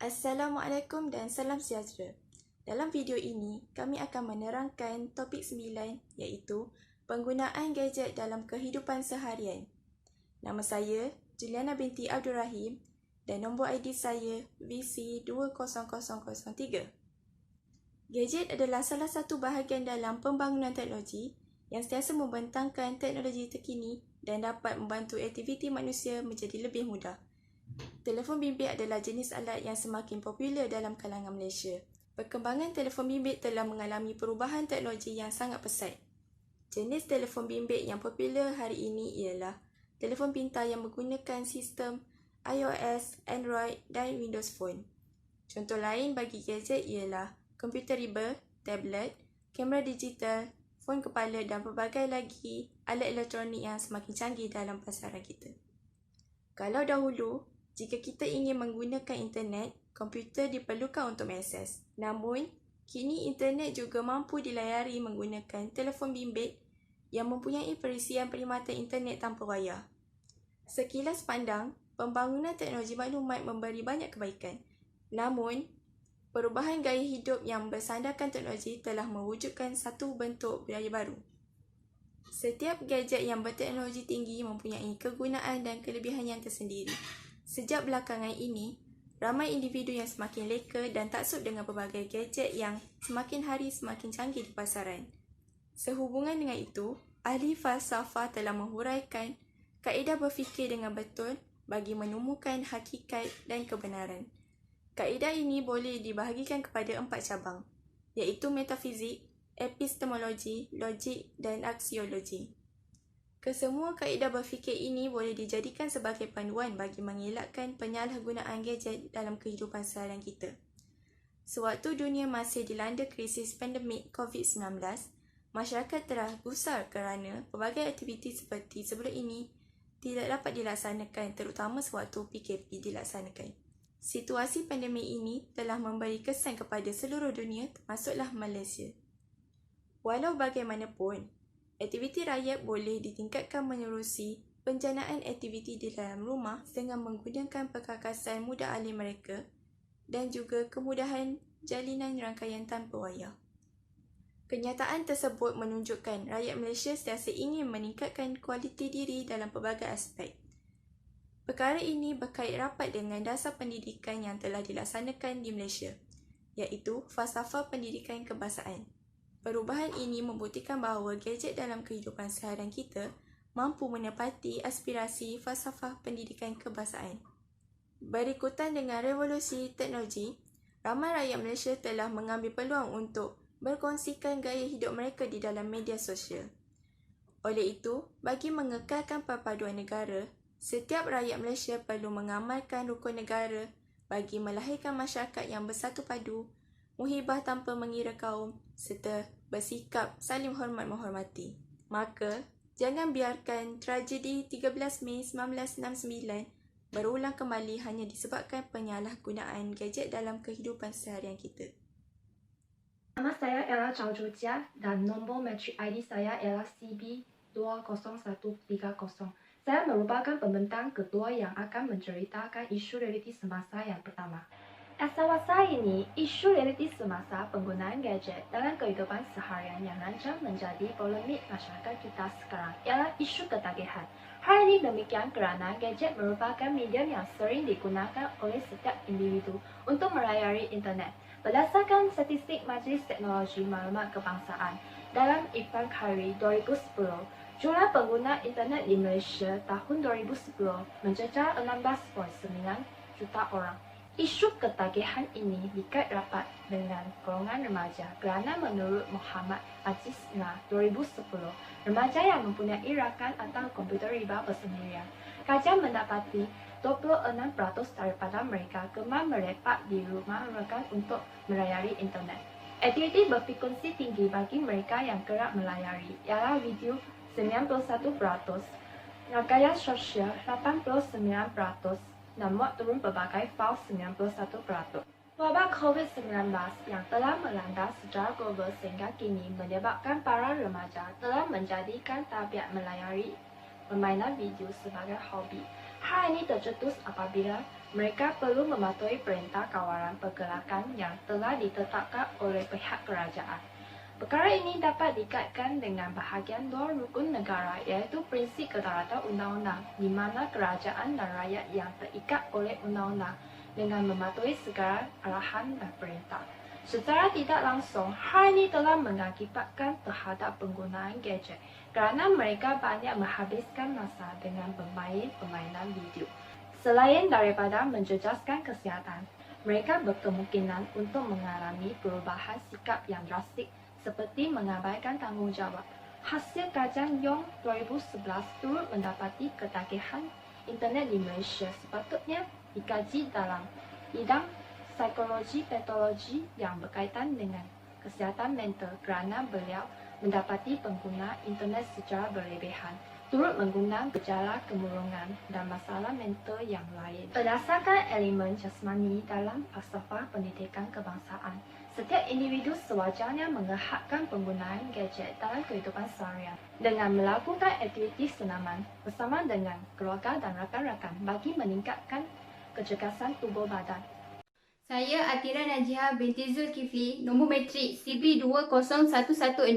Assalamualaikum dan salam sejahtera. Dalam video ini, kami akan menerangkan topik 9 iaitu penggunaan gadget dalam kehidupan seharian. Nama saya Juliana binti Abdul Rahim dan nombor ID saya VC20003. Gadget adalah salah satu bahagian dalam pembangunan teknologi yang sentiasa membentangkan teknologi terkini dan dapat membantu aktiviti manusia menjadi lebih mudah. Telefon bimbit adalah jenis alat yang semakin popular dalam kalangan Malaysia. Perkembangan telefon bimbit telah mengalami perubahan teknologi yang sangat pesat. Jenis telefon bimbit yang popular hari ini ialah telefon pintar yang menggunakan sistem iOS, Android dan Windows Phone. Contoh lain bagi gadget ialah komputer riba, tablet, kamera digital, fon kepala dan pelbagai lagi alat elektronik yang semakin canggih dalam pasaran kita. Kalau dahulu, jika kita ingin menggunakan internet, komputer diperlukan untuk mengakses. Namun, kini internet juga mampu dilayari menggunakan telefon bimbit yang mempunyai perisian perkhidmatan internet tanpa wayar. Sekilas pandang, pembangunan teknologi maklumat memberi banyak kebaikan. Namun, perubahan gaya hidup yang bersandarkan teknologi telah mewujudkan satu bentuk budaya baru. Setiap gadget yang berteknologi tinggi mempunyai kegunaan dan kelebihan yang tersendiri. Sejak belakangan ini, ramai individu yang semakin leka dan taksub dengan pelbagai gadget yang semakin hari semakin canggih di pasaran. Sehubungan dengan itu, ahli falsafah telah menghuraikan kaedah berfikir dengan betul bagi menemukan hakikat dan kebenaran. Kaedah ini boleh dibahagikan kepada 4 cabang, iaitu metafizik, epistemologi, logik dan aksiologi. Kesemua kaedah berfikir ini boleh dijadikan sebagai panduan bagi mengelakkan penyalahgunaan gadget dalam kehidupan seharian kita. Sewaktu dunia masih dilanda krisis pandemik COVID-19, masyarakat telah gusar kerana pelbagai aktiviti seperti sebelum ini tidak dapat dilaksanakan, terutama sewaktu PKP dilaksanakan. Situasi pandemik ini telah memberi kesan kepada seluruh dunia, termasuklah Malaysia. Walau bagaimanapun, aktiviti rakyat boleh ditingkatkan menerusi penjanaan aktiviti di dalam rumah dengan menggunakan perkakasan mudah alih mereka dan juga kemudahan jalinan rangkaian tanpa wayar. Kenyataan tersebut menunjukkan rakyat Malaysia sentiasa ingin meningkatkan kualiti diri dalam pelbagai aspek. Perkara ini berkait rapat dengan dasar pendidikan yang telah dilaksanakan di Malaysia, iaitu falsafah pendidikan kebangsaan. Perubahan ini membuktikan bahawa gadget dalam kehidupan seharian kita mampu menepati aspirasi falsafah pendidikan kebangsaan. Berikutan dengan revolusi teknologi, ramai rakyat Malaysia telah mengambil peluang untuk berkongsikan gaya hidup mereka di dalam media sosial. Oleh itu, bagi mengekalkan perpaduan negara, setiap rakyat Malaysia perlu mengamalkan rukun negara bagi melahirkan masyarakat yang bersatu padu, muhibah tanpa mengira kaum, serta bersikap saling hormat menghormati. Maka, jangan biarkan tragedi 13 Mei 1969 berulang kembali hanya disebabkan penyalahgunaan gadget dalam kehidupan seharian kita. Nama saya ialah Chow Ju Jia dan nombor matrik ID saya ialah CB20130. Saya merupakan pembentang ketua yang akan menceritakan isu realiti semasa yang pertama. Semasa ini, isu realiti semasa penggunaan gadget dalam kehidupan seharian yang rancang menjadi polemik masyarakat kita sekarang ialah isu ketagihan. Hal ini demikian kerana gadget merupakan medium yang sering digunakan oleh setiap individu untuk melayari internet. Berdasarkan statistik Majlis Teknologi Maklumat Kebangsaan dalam Iklan Khairi 2010, jumlah pengguna internet di Malaysia tahun 2010 mencecah 16.9 juta orang. Isu ketagihan ini dikait rapat dengan golongan remaja kerana menurut Muhammad Aziz Nah 2010, remaja yang mempunyai rakan atau komputer riba bersendirian. Kajian mendapati 26% daripada mereka gemar melepak di rumah rakan untuk melayari internet. Aktiviti berfrekuensi tinggi bagi mereka yang kerap melayari ialah video 91%, rangkaian sosial 89%, dan muat turun berbagai fail 91%. Wabak COVID-19 yang telah melanda secara global sehingga kini menyebabkan para remaja telah menjadikan tabiat melayari permainan video sebagai hobi. Hal ini tercetus apabila mereka perlu mematuhi perintah kawalan pergerakan yang telah ditetapkan oleh pihak kerajaan. Perkara ini dapat dikaitkan dengan bahagian 2 rukun negara iaitu prinsip kedaulatan undang-undang di mana kerajaan dan rakyat yang terikat oleh undang-undang dengan mematuhi segala arahan dan perintah. Secara tidak langsung, hal ini telah mengakibatkan terhadap penggunaan gadget kerana mereka banyak menghabiskan masa dengan bermain permainan video. Selain daripada menjejaskan kesihatan, mereka berkemungkinan untuk mengalami perubahan sikap yang drastik seperti mengabaikan tanggungjawab. Hasil kajian Yong 2011 turut mendapati ketagihan internet di Malaysia sepatutnya dikaji dalam bidang psikologi patologi yang berkaitan dengan kesihatan mental kerana beliau mendapati pengguna internet secara berlebihan turut mengundang gejala kemurungan dan masalah mental yang lain. Berdasarkan elemen jasmani dalam falsafah pendidikan kebangsaan, setiap individu sewajarnya mengelakkan penggunaan gadget dalam kehidupan seharian dengan melakukan aktiviti senaman bersama dengan keluarga dan rakan-rakan bagi meningkatkan kecergasan tubuh badan. Saya Atira Najiha binti Zulkifli, nombor matrik CB20116,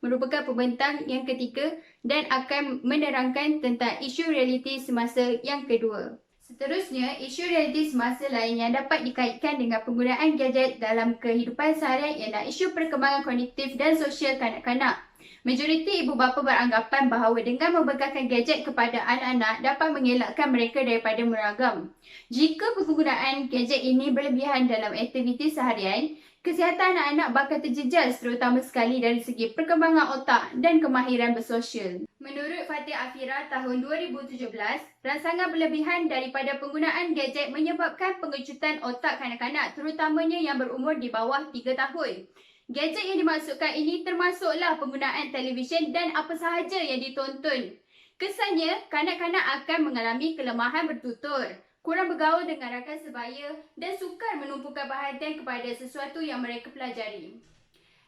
merupakan pembentang yang ketiga dan akan menerangkan tentang isu realiti semasa yang kedua. Seterusnya, isu realiti semasa lain yang dapat dikaitkan dengan penggunaan gadget dalam kehidupan seharian ialah isu perkembangan kognitif dan sosial kanak-kanak. Majoriti ibu bapa beranggapan bahawa dengan membekalkan gadget kepada anak-anak dapat mengelakkan mereka daripada meragam. Jika penggunaan gadget ini berlebihan dalam aktiviti seharian, kesihatan anak-anak bakal terjejas terutama sekali dari segi perkembangan otak dan kemahiran bersosial. Menurut Fatih Afira tahun 2017, rangsangan berlebihan daripada penggunaan gadget menyebabkan pengecutan otak kanak-kanak terutamanya yang berumur di bawah 3 tahun. Gadget yang dimaksudkan ini termasuklah penggunaan televisyen dan apa sahaja yang ditonton. Kesannya, kanak-kanak akan mengalami kelemahan bertutur, kurang bergaul dengan rakan sebaya dan sukar menumpukan perhatian kepada sesuatu yang mereka pelajari.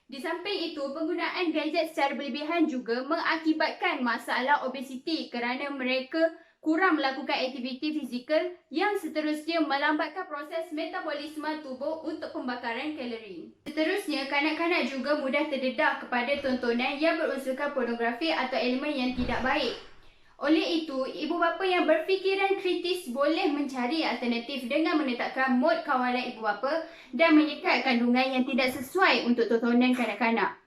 Di samping itu, penggunaan gadget secara berlebihan juga mengakibatkan masalah obesiti kerana mereka kurang melakukan aktiviti fizikal yang seterusnya melambatkan proses metabolisme tubuh untuk pembakaran kalori. Seterusnya, kanak-kanak juga mudah terdedah kepada tontonan yang berunsurkan pornografi atau elemen yang tidak baik. Oleh itu, ibu bapa yang berfikiran kritis boleh mencari alternatif dengan menetapkan mod kawalan ibu bapa dan menyekat kandungan yang tidak sesuai untuk tontonan kanak-kanak.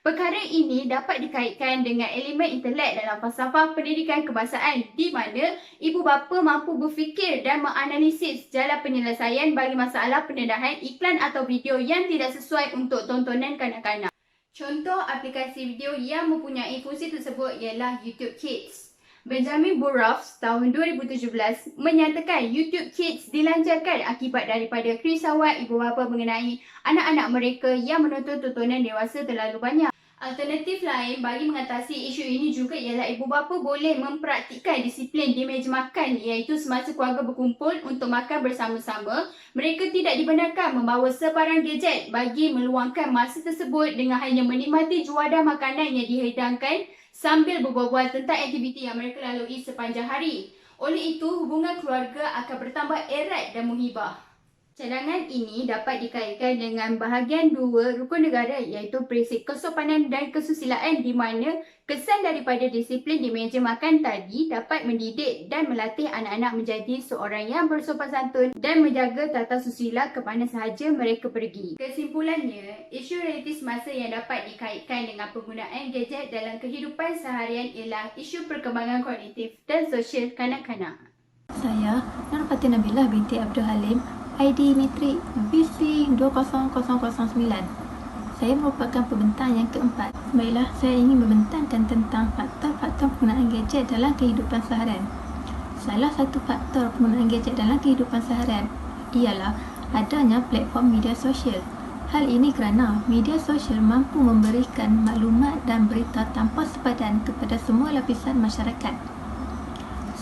Perkara ini dapat dikaitkan dengan elemen intelek dalam falsafah pendidikan kebangsaan di mana ibu bapa mampu berfikir dan menganalisis jalan penyelesaian bagi masalah pendedahan iklan atau video yang tidak sesuai untuk tontonan kanak-kanak. Contoh aplikasi video yang mempunyai fungsi tersebut ialah YouTube Kids. Benjamin Burroughs tahun 2017 menyatakan YouTube Kids dilancarkan akibat daripada kerisauan ibu bapa mengenai anak-anak mereka yang menonton tontonan dewasa terlalu banyak. Alternatif lain bagi mengatasi isu ini juga ialah ibu bapa boleh mempraktikkan disiplin di meja makan iaitu semasa keluarga berkumpul untuk makan bersama-sama, mereka tidak dibenarkan membawa sebarang gadget bagi meluangkan masa tersebut dengan hanya menikmati juadah makanan yang dihidangkan sambil berbual-bual tentang aktiviti yang mereka lalui sepanjang hari. Oleh itu, hubungan keluarga akan bertambah erat dan muhibah. Cadangan ini dapat dikaitkan dengan bahagian 2 rukun negara iaitu prinsip kesopanan dan kesusilaan di mana kesan daripada disiplin di meja makan tadi dapat mendidik dan melatih anak-anak menjadi seorang yang bersopan santun dan menjaga tata susila ke mana sahaja mereka pergi. Kesimpulannya, isu realiti semasa yang dapat dikaitkan dengan penggunaan gadget dalam kehidupan seharian ialah isu perkembangan kognitif dan sosial kanak-kanak. Saya Nur Fatin Nabilah binti Abdul Halim, ID Matrik VC20009. Saya merupakan pembentang yang keempat. Baiklah, saya ingin membentangkan tentang faktor-faktor penggunaan gadget dalam kehidupan seharian. Salah satu faktor penggunaan gadget dalam kehidupan seharian ialah adanya platform media sosial. Hal ini kerana media sosial mampu memberikan maklumat dan berita tanpa sepadan kepada semua lapisan masyarakat.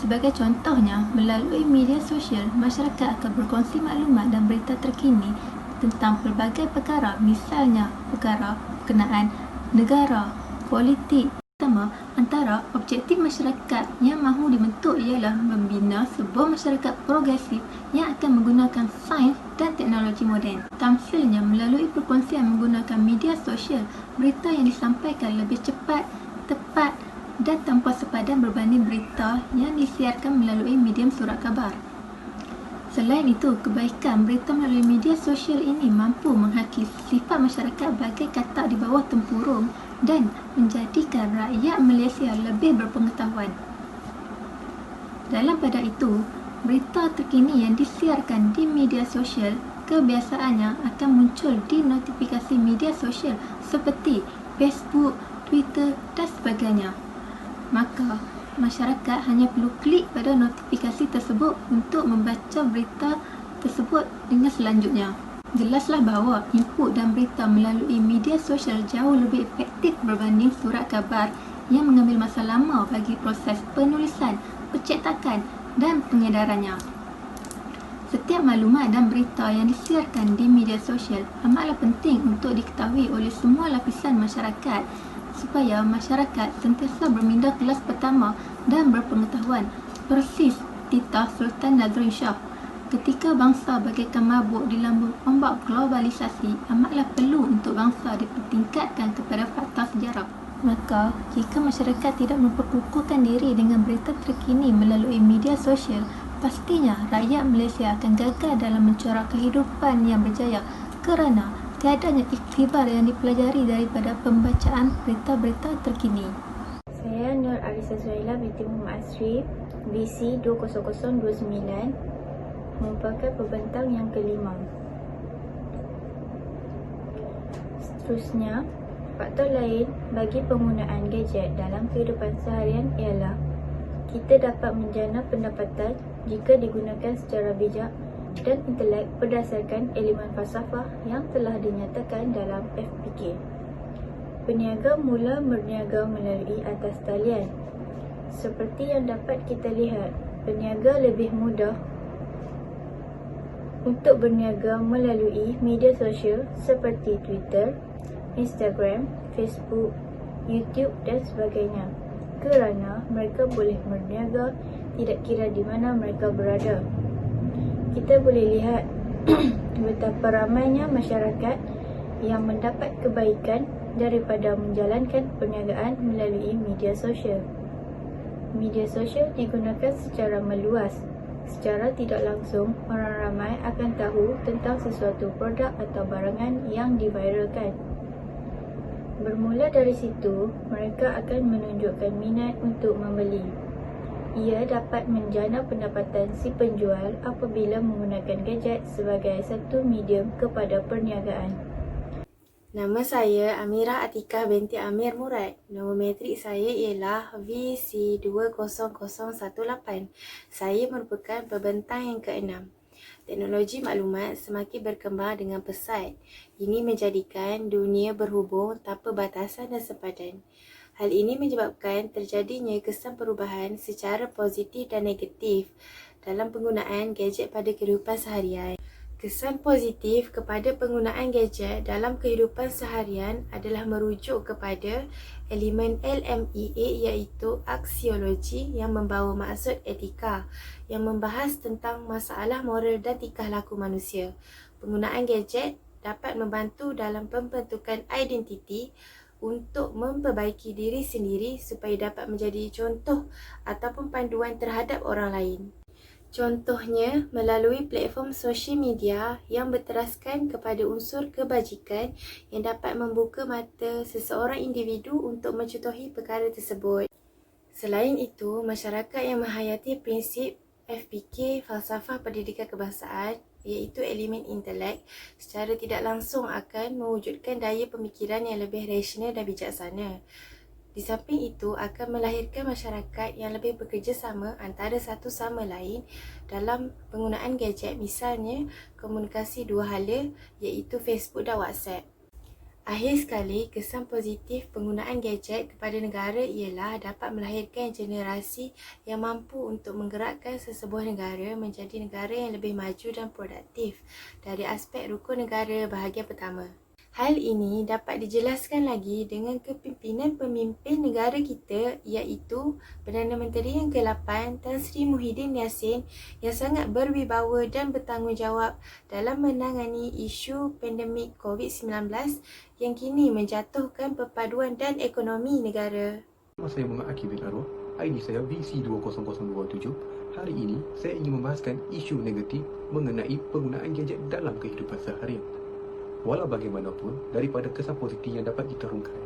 Sebagai contohnya, melalui media sosial, masyarakat akan berkongsi maklumat dan berita terkini tentang pelbagai perkara, misalnya perkara berkenaan negara, politik, serta pertama, antara objektif masyarakat yang mahu dibentuk ialah membina sebuah masyarakat progresif yang akan menggunakan sains dan teknologi moden. Tamsilnya, melalui perkongsian menggunakan media sosial, berita yang disampaikan lebih cepat, tepat dan tanpa sepadan berbanding berita yang disiarkan melalui medium surat khabar. Selain itu, kebaikan berita melalui media sosial ini mampu menghakis sifat masyarakat bagai katak di bawah tempurung dan menjadikan rakyat Malaysia lebih berpengetahuan. Dalam pada itu, berita terkini yang disiarkan di media sosial kebiasaannya akan muncul di notifikasi media sosial seperti Facebook, Twitter dan sebagainya. Maka, masyarakat hanya perlu klik pada notifikasi tersebut untuk membaca berita tersebut dengan selanjutnya. Jelaslah bahawa input dan berita melalui media sosial jauh lebih efektif berbanding surat khabar yang mengambil masa lama bagi proses penulisan, percetakan dan pengedarannya. Setiap maklumat dan berita yang disiarkan di media sosial amatlah penting untuk diketahui oleh semua lapisan masyarakat supaya masyarakat sentiasa berminda kelas pertama dan berpengetahuan. Persis titah Sultan Nazrul Shah, ketika bangsa bagaikan mabuk di lambung ombak globalisasi, amatlah perlu untuk bangsa dipertingkatkan kepada fakta sejarah. Maka, jika masyarakat tidak memperkukuhkan diri dengan berita terkini melalui media sosial, pastinya rakyat Malaysia akan gagal dalam mencorak kehidupan yang berjaya kerana tiadanya iktibar yang dipelajari daripada pembacaan berita-berita terkini. Saya Nur Arisa Suhaila binti Muhammad Asri, BC 20029, merupakan pembentang yang kelima. Seterusnya, faktor lain bagi penggunaan gadget dalam kehidupan seharian ialah kita dapat menjana pendapatan jika digunakan secara bijak dan intelek berdasarkan elemen falsafah yang telah dinyatakan dalam FPK. Peniaga mula berniaga melalui atas talian. Seperti yang dapat kita lihat, peniaga lebih mudah untuk berniaga melalui media sosial seperti Twitter, Instagram, Facebook, YouTube dan sebagainya kerana mereka boleh berniaga tidak kira di mana mereka berada. Kita boleh lihat betapa ramainya masyarakat yang mendapat kebaikan daripada menjalankan perniagaan melalui media sosial. Media sosial digunakan secara meluas. Secara tidak langsung, orang ramai akan tahu tentang sesuatu produk atau barangan yang diviralkan. Bermula dari situ, mereka akan menunjukkan minat untuk membeli. Ia dapat menjana pendapatan si penjual apabila menggunakan gadget sebagai satu medium kepada perniagaan. Nama saya Amirah Atikah binti Amir Murad. Nombor metrik saya ialah VC20018. Saya merupakan pembentang yang ke-6. Teknologi maklumat semakin berkembang dengan pesat. Ini menjadikan dunia berhubung tanpa batasan dan sepadan. Hal ini menyebabkan terjadinya kesan perubahan secara positif dan negatif dalam penggunaan gadget pada kehidupan seharian. Kesan positif kepada penggunaan gadget dalam kehidupan seharian adalah merujuk kepada elemen LMEA iaitu aksiologi yang membawa maksud etika yang membahas tentang masalah moral dan tingkah laku manusia. Penggunaan gadget dapat membantu dalam pembentukan identiti untuk memperbaiki diri sendiri supaya dapat menjadi contoh ataupun panduan terhadap orang lain. Contohnya melalui platform sosial media yang berteraskan kepada unsur kebajikan yang dapat membuka mata seseorang individu untuk mencontohi perkara tersebut. Selain itu, masyarakat yang menghayati prinsip FPK, falsafah pendidikan kebangsaan, iaitu elemen intelek, secara tidak langsung akan mewujudkan daya pemikiran yang lebih rasional dan bijaksana. Di samping itu, akan melahirkan masyarakat yang lebih bekerjasama antara satu sama lain dalam penggunaan gadget, misalnya komunikasi dua hala iaitu Facebook dan WhatsApp. Akhir sekali, kesan positif penggunaan gadget kepada negara ialah dapat melahirkan generasi yang mampu untuk menggerakkan sesebuah negara menjadi negara yang lebih maju dan produktif dari aspek rukun negara bahagian pertama. Hal ini dapat dijelaskan lagi dengan kepimpinan pemimpin negara kita iaitu Perdana Menteri yang ke-8 Tan Sri Muhyiddin Yassin yang sangat berwibawa dan bertanggungjawab dalam menangani isu pandemik COVID-19 yang kini menjatuhkan perpaduan dan ekonomi negara. Nama saya Muhammad Akif bin Arwah, ID saya BC20027. Hari ini saya ingin membahaskan isu negatif mengenai penggunaan gadget dalam kehidupan seharian. Walau bagaimanapun, daripada kesan positif yang dapat kita rungkai,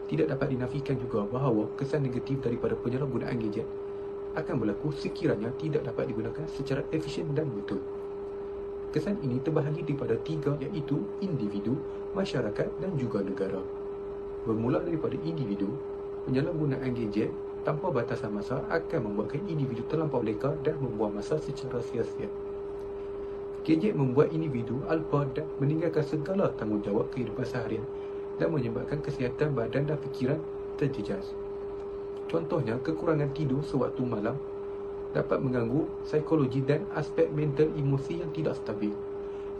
tidak dapat dinafikan juga bahawa kesan negatif daripada penyalahgunaan gadget akan berlaku sekiranya tidak dapat digunakan secara efisien dan betul. Kesan ini terbahagi daripada 3 iaitu individu, masyarakat dan juga negara. Bermula daripada individu, penyalahgunaan gadget tanpa batasan masa akan membuatkan individu terlampau leka dan membuang masa secara sia-sia. Gadget membuat individu alpa dan meninggalkan segala tanggungjawab kehidupan seharian dan menyebabkan kesihatan badan dan fikiran terjejas. Contohnya, kekurangan tidur sewaktu malam dapat mengganggu psikologi dan aspek mental emosi yang tidak stabil.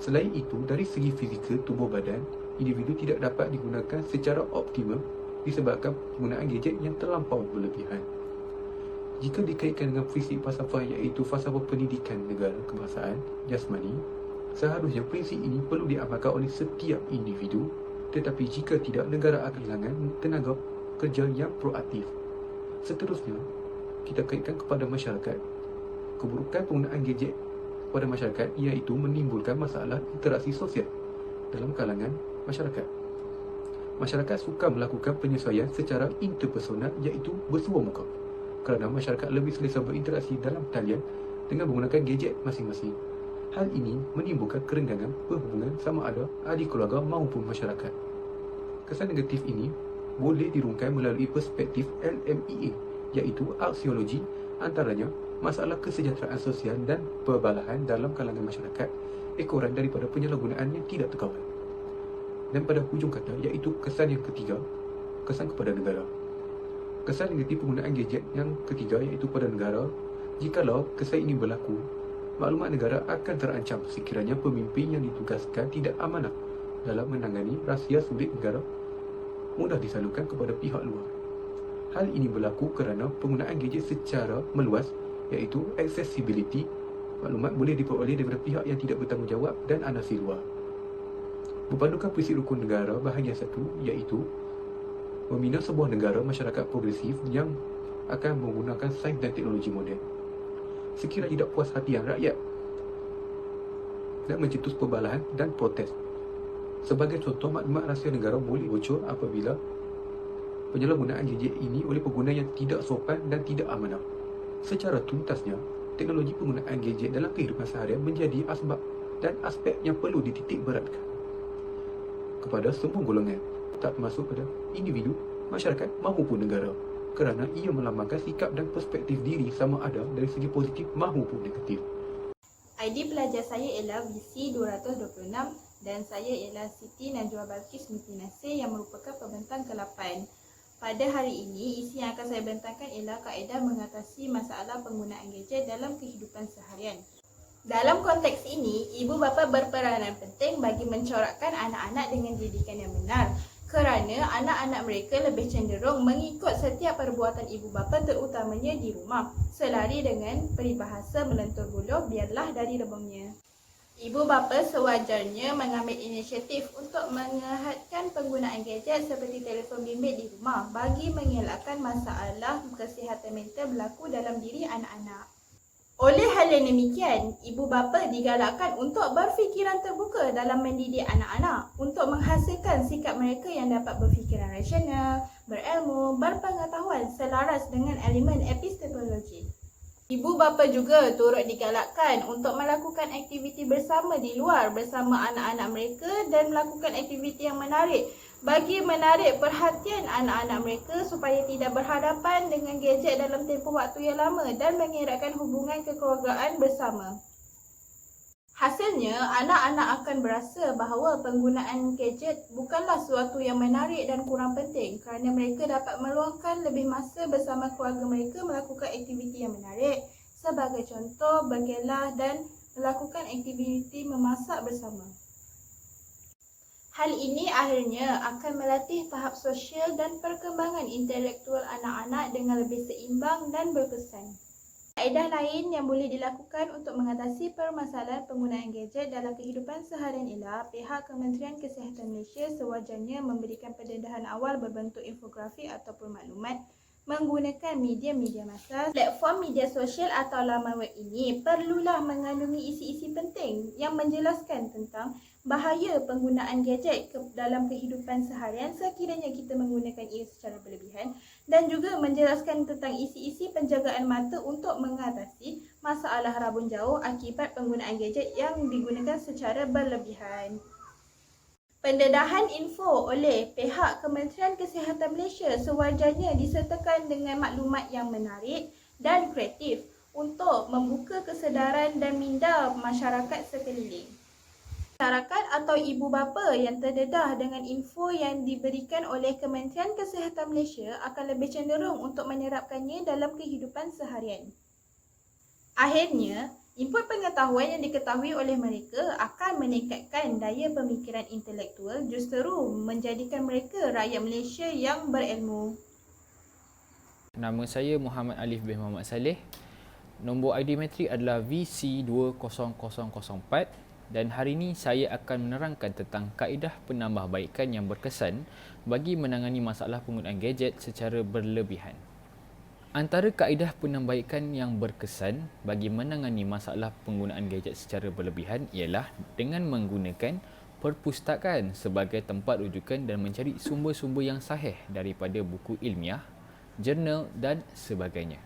Selain itu, dari segi fizikal tubuh badan, individu tidak dapat digunakan secara optimal disebabkan penggunaan gadget yang terlampau berlebihan. Jika dikaitkan dengan prinsip falsafah iaitu falsafah pendidikan negara kebangsaan jasmani, seharusnya prinsip ini perlu diamalkan oleh setiap individu, tetapi jika tidak, negara akan kehilangan tenaga kerja yang proaktif. Seterusnya, kita kaitkan kepada masyarakat. Keburukan penggunaan gadget kepada masyarakat iaitu menimbulkan masalah interaksi sosial dalam kalangan masyarakat. Masyarakat suka melakukan penyesuaian secara interpersonal iaitu bersua muka, kerana masyarakat lebih selesa berinteraksi dalam talian dengan menggunakan gadget masing-masing. Hal ini menimbulkan kerenggangan perhubungan sama ada ahli keluarga maupun masyarakat. Kesan negatif ini boleh dirungkai melalui perspektif LMEA iaitu aksiologi, antaranya masalah kesejahteraan sosial dan perbalahan dalam kalangan masyarakat, ekoran daripada penyalahgunaan yang tidak terkawal. Dan pada hujung kata iaitu kesan yang ketiga, kesan kepada negara. Kesan negatif penggunaan gadget yang ketiga iaitu pada negara. Jikalau kesan ini berlaku, maklumat negara akan terancam sekiranya pemimpin yang ditugaskan tidak amanah dalam menangani rahsia sulit negara mudah disalurkan kepada pihak luar. Hal ini berlaku kerana penggunaan gadget secara meluas iaitu accessibility, maklumat boleh diperoleh daripada pihak yang tidak bertanggungjawab dan anasi luar. Berpandukan prinsip rukun negara bahagian 1 iaitu membina sebuah negara masyarakat progresif yang akan menggunakan sains dan teknologi moden. Sekiranya tidak puas hatian rakyat dan mencetus perbalahan dan protes. Sebagai contoh, maklumat rahsia negara boleh bocor apabila penyalahgunaan gadget ini oleh pengguna yang tidak sopan dan tidak amanah. Secara tuntasnya, teknologi penggunaan gadget dalam kehidupan seharian menjadi asbab dan aspek yang perlu dititik beratkan kepada semua golongan, tak termasuk pada individu, masyarakat maupun negara, kerana ia melambangkan sikap dan perspektif diri sama ada dari segi positif maupun negatif. ID pelajar saya ialah BC226 dan saya ialah Siti Najwa Balkis Muti Nasir yang merupakan pembentang ke-8. Pada hari ini, isi yang akan saya bentangkan ialah kaedah mengatasi masalah penggunaan gadget dalam kehidupan seharian. Dalam konteks ini, ibu bapa berperanan penting bagi mencorakkan anak-anak dengan didikan yang benar, kerana anak-anak mereka lebih cenderung mengikut setiap perbuatan ibu bapa terutamanya di rumah, selari dengan peribahasa melentur buluh biarlah dari rebungnya. Ibu bapa sewajarnya mengambil inisiatif untuk mengehatkan penggunaan gadget seperti telefon bimbit di rumah bagi mengelakkan masalah kesihatan mental berlaku dalam diri anak-anak. Oleh hal yang demikian, ibu bapa digalakkan untuk berfikiran terbuka dalam mendidik anak-anak untuk menghasilkan sikap mereka yang dapat berfikiran rasional, berilmu, berpengetahuan selaras dengan elemen epistemologi. Ibu bapa juga turut digalakkan untuk melakukan aktiviti bersama di luar bersama anak-anak mereka dan melakukan aktiviti yang menarik bagi menarik perhatian anak-anak mereka supaya tidak berhadapan dengan gadget dalam tempoh waktu yang lama dan mengeratkan hubungan kekeluargaan bersama. Hasilnya, anak-anak akan berasa bahawa penggunaan gadget bukanlah sesuatu yang menarik dan kurang penting kerana mereka dapat meluangkan lebih masa bersama keluarga mereka melakukan aktiviti yang menarik. Sebagai contoh, bergelah dan melakukan aktiviti memasak bersama. Hal ini akhirnya akan melatih tahap sosial dan perkembangan intelektual anak-anak dengan lebih seimbang dan berkesan. Kaedah lain yang boleh dilakukan untuk mengatasi permasalahan penggunaan gadget dalam kehidupan seharian ialah pihak Kementerian Kesihatan Malaysia sewajarnya memberikan pendedahan awal berbentuk infografik ataupun maklumat menggunakan media-media massa. Platform media sosial atau laman web ini perlulah mengandungi isi-isi penting yang menjelaskan tentang bahaya penggunaan gadget dalam kehidupan seharian sekiranya kita menggunakan ia secara berlebihan, dan juga menjelaskan tentang isi-isi penjagaan mata untuk mengatasi masalah rabun jauh akibat penggunaan gadget yang digunakan secara berlebihan. Pendedahan info oleh pihak Kementerian Kesihatan Malaysia sewajarnya disertakan dengan maklumat yang menarik dan kreatif untuk membuka kesedaran dan minda masyarakat sekeliling. Masyarakat atau ibu bapa yang terdedah dengan info yang diberikan oleh Kementerian Kesihatan Malaysia akan lebih cenderung untuk menyerapkannya dalam kehidupan seharian. Akhirnya, input pengetahuan yang diketahui oleh mereka akan meningkatkan daya pemikiran intelektual, justru menjadikan mereka rakyat Malaysia yang berilmu. Nama saya Muhammad Alif bin Muhammad Saleh. Nombor ID metrik adalah VC20004 dan hari ini saya akan menerangkan tentang kaedah penambahbaikan yang berkesan bagi menangani masalah penggunaan gadget secara berlebihan. Antara kaedah penambahbaikan yang berkesan bagi menangani masalah penggunaan gadget secara berlebihan ialah dengan menggunakan perpustakaan sebagai tempat rujukan dan mencari sumber-sumber yang sahih daripada buku ilmiah, jurnal dan sebagainya.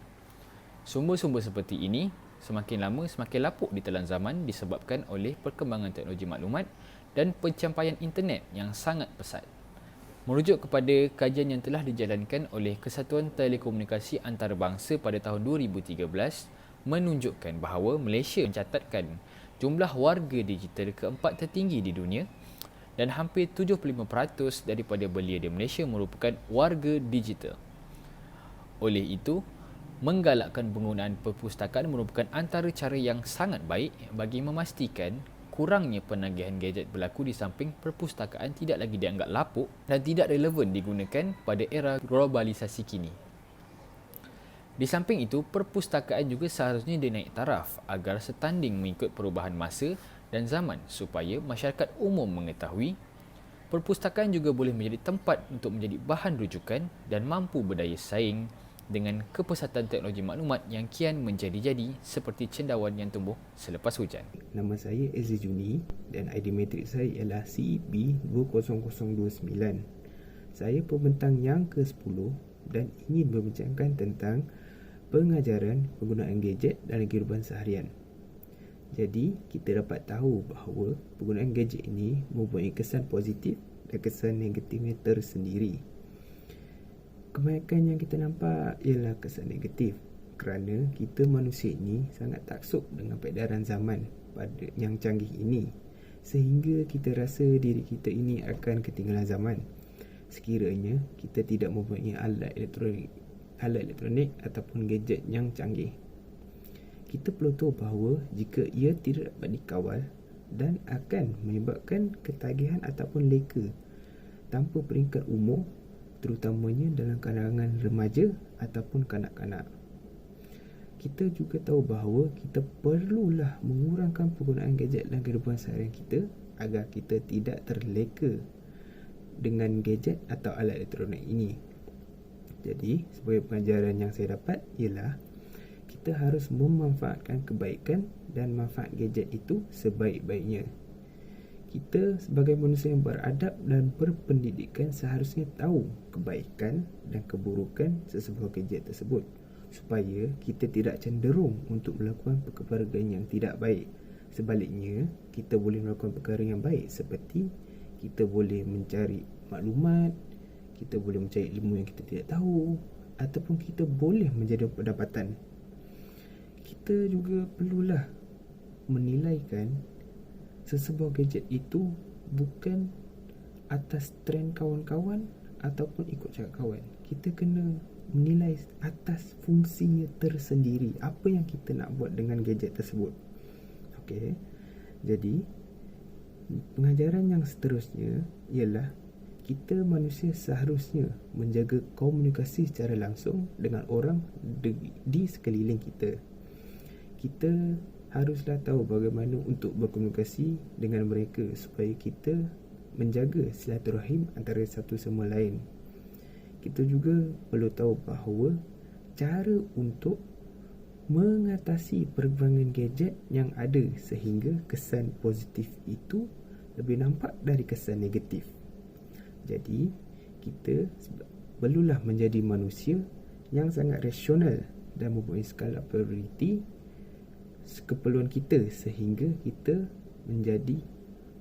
Sumber-sumber seperti ini semakin lama semakin lapuk di telan zaman disebabkan oleh perkembangan teknologi maklumat dan pencapaian internet yang sangat pesat. Merujuk kepada kajian yang telah dijalankan oleh Kesatuan Telekomunikasi Antarabangsa pada tahun 2013 menunjukkan bahawa Malaysia mencatatkan jumlah warga digital keempat tertinggi di dunia dan hampir 75% daripada belia di Malaysia merupakan warga digital. Oleh itu, menggalakkan penggunaan perpustakaan merupakan antara cara yang sangat baik bagi memastikan kurangnya penagihan gadget berlaku di samping perpustakaan tidak lagi dianggap lapuk dan tidak relevan digunakan pada era globalisasi kini. Di samping itu, perpustakaan juga seharusnya dinaik taraf agar setanding mengikut perubahan masa dan zaman supaya masyarakat umum mengetahui. Perpustakaan juga boleh menjadi tempat untuk menjadi bahan rujukan dan mampu berdaya saing dengan kepesatan teknologi maklumat yang kian menjadi-jadi seperti cendawan yang tumbuh selepas hujan. Nama saya Ezzy Juni dan ID metrik saya ialah CEB20029. Saya pembentang yang ke-10 dan ingin membincangkan tentang pengajaran penggunaan gadget dalam kehidupan seharian. Jadi, kita dapat tahu bahawa penggunaan gadget ini mempunyai kesan positif dan kesan negatifnya tersendiri. Kebanyakan yang kita nampak ialah kesan negatif kerana kita manusia ini sangat taksub dengan peredaran zaman pada yang canggih ini sehingga kita rasa diri kita ini akan ketinggalan zaman sekiranya kita tidak mempunyai alat elektronik ataupun gadget yang canggih. Kita perlu tahu bahawa jika ia tidak dapat dikawal dan akan menyebabkan ketagihan ataupun leka tanpa peringkat umur, terutamanya dalam kalangan remaja ataupun kanak-kanak. Kita juga tahu bahawa kita perlulah mengurangkan penggunaan gadget dalam kehidupan seharian kita agar kita tidak terleka dengan gadget atau alat elektronik ini. Jadi, sebagai pengajaran yang saya dapat ialah kita harus memanfaatkan kebaikan dan manfaat gadget itu sebaik-baiknya. Kita sebagai manusia yang beradab dan berpendidikan seharusnya tahu kebaikan dan keburukan sesebuah gadget tersebut supaya kita tidak cenderung untuk melakukan perkara yang tidak baik. Sebaliknya, kita boleh melakukan perkara yang baik seperti kita boleh mencari maklumat, kita boleh mencari ilmu yang kita tidak tahu, ataupun kita boleh menjadi pendapatan. Kita juga perlulah menilaikan sesebuah gadget itu bukan atas trend kawan-kawan ataupun ikut cakap kawan. Kita kena menilai atas fungsinya tersendiri, apa yang kita nak buat dengan gadget tersebut. Okey. Jadi pengajaran yang seterusnya ialah kita manusia seharusnya menjaga komunikasi secara langsung dengan orang di sekeliling kita. Kita haruslah tahu bagaimana untuk berkomunikasi dengan mereka supaya kita menjaga silaturahim antara satu sama lain. Kita juga perlu tahu bahawa cara untuk mengatasi perkembangan gadget yang ada sehingga kesan positif itu lebih nampak dari kesan negatif. Jadi, kita perlulah menjadi manusia yang sangat rasional dan mempunyai skala prioriti keperluan kita sehingga kita menjadi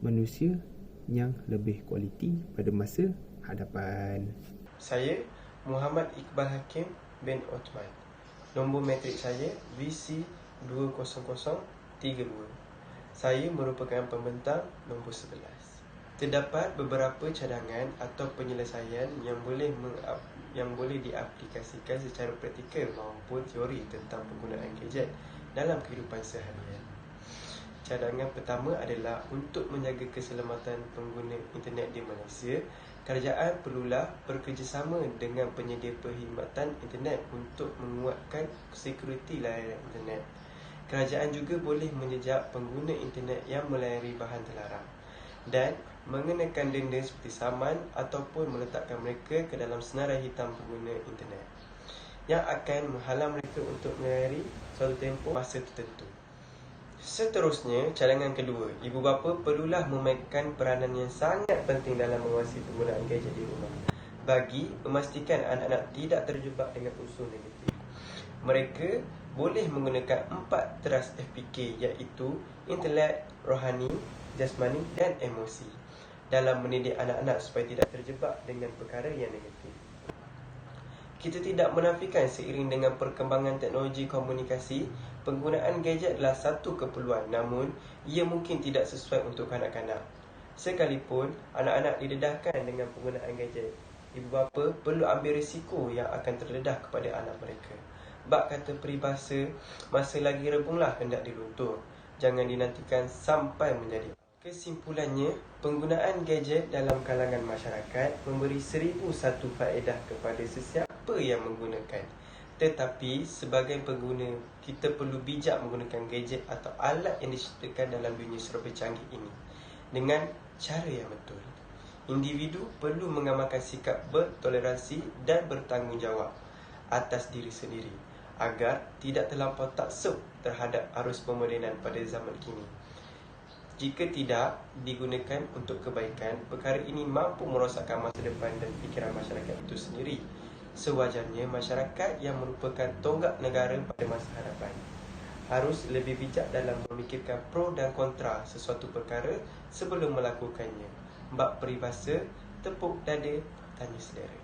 manusia yang lebih kualiti pada masa hadapan. Saya Muhammad Iqbal Hakim bin Othman. Nombor matrik saya VC20032. Saya merupakan pembentang nombor 11. Terdapat beberapa cadangan atau penyelesaian yang boleh diaplikasikan secara praktikal maupun teori tentang penggunaan gadget dalam kehidupan seharian. Cadangan pertama adalah untuk menjaga keselamatan pengguna internet di Malaysia, kerajaan perlulah bekerjasama dengan penyedia perkhidmatan internet untuk menguatkan sekuriti layanan internet. Kerajaan juga boleh menjejak pengguna internet yang melayari bahan terlarang dan mengenakan denda seperti saman ataupun meletakkan mereka ke dalam senarai hitam pengguna internet yang akan menghalang mereka untuk melayari suatu tempoh masa tertentu. Seterusnya, cadangan kedua, ibu bapa perlulah memainkan peranan yang sangat penting dalam menguasai penggunaan gadget di rumah bagi memastikan anak-anak tidak terjebak dengan unsur negatif. Mereka boleh menggunakan 4 teras FPK iaitu intelek, rohani, jasmani dan emosi dalam mendidik anak-anak supaya tidak terjebak dengan perkara yang negatif. Kita tidak menafikan seiring dengan perkembangan teknologi komunikasi, penggunaan gadget adalah satu keperluan, namun ia mungkin tidak sesuai untuk kanak-kanak. Sekalipun anak-anak didedahkan dengan penggunaan gadget, ibu bapa perlu ambil risiko yang akan terdedah kepada anak mereka. Bak kata peribahasa, masa lagi rebunglah hendak diluntur. Jangan dinantikan sampai menjadi. Kesimpulannya, penggunaan gadget dalam kalangan masyarakat memberi 1001 faedah kepada sesiapa yang menggunakan. Tetapi sebagai pengguna, kita perlu bijak menggunakan gadget atau alat yang diciptakan dalam dunia serba canggih ini dengan cara yang betul. Individu perlu mengamalkan sikap bertoleransi dan bertanggungjawab atas diri sendiri agar tidak terlampau taksub terhadap arus pemodenan pada zaman kini. Jika tidak digunakan untuk kebaikan, perkara ini mampu merosakkan masa depan dan fikiran masyarakat itu sendiri. Sewajarnya, masyarakat yang merupakan tonggak negara pada masa hadapan harus lebih bijak dalam memikirkan pro dan kontra sesuatu perkara sebelum melakukannya. Bab peribahasa, tepuk dada, tanya selera.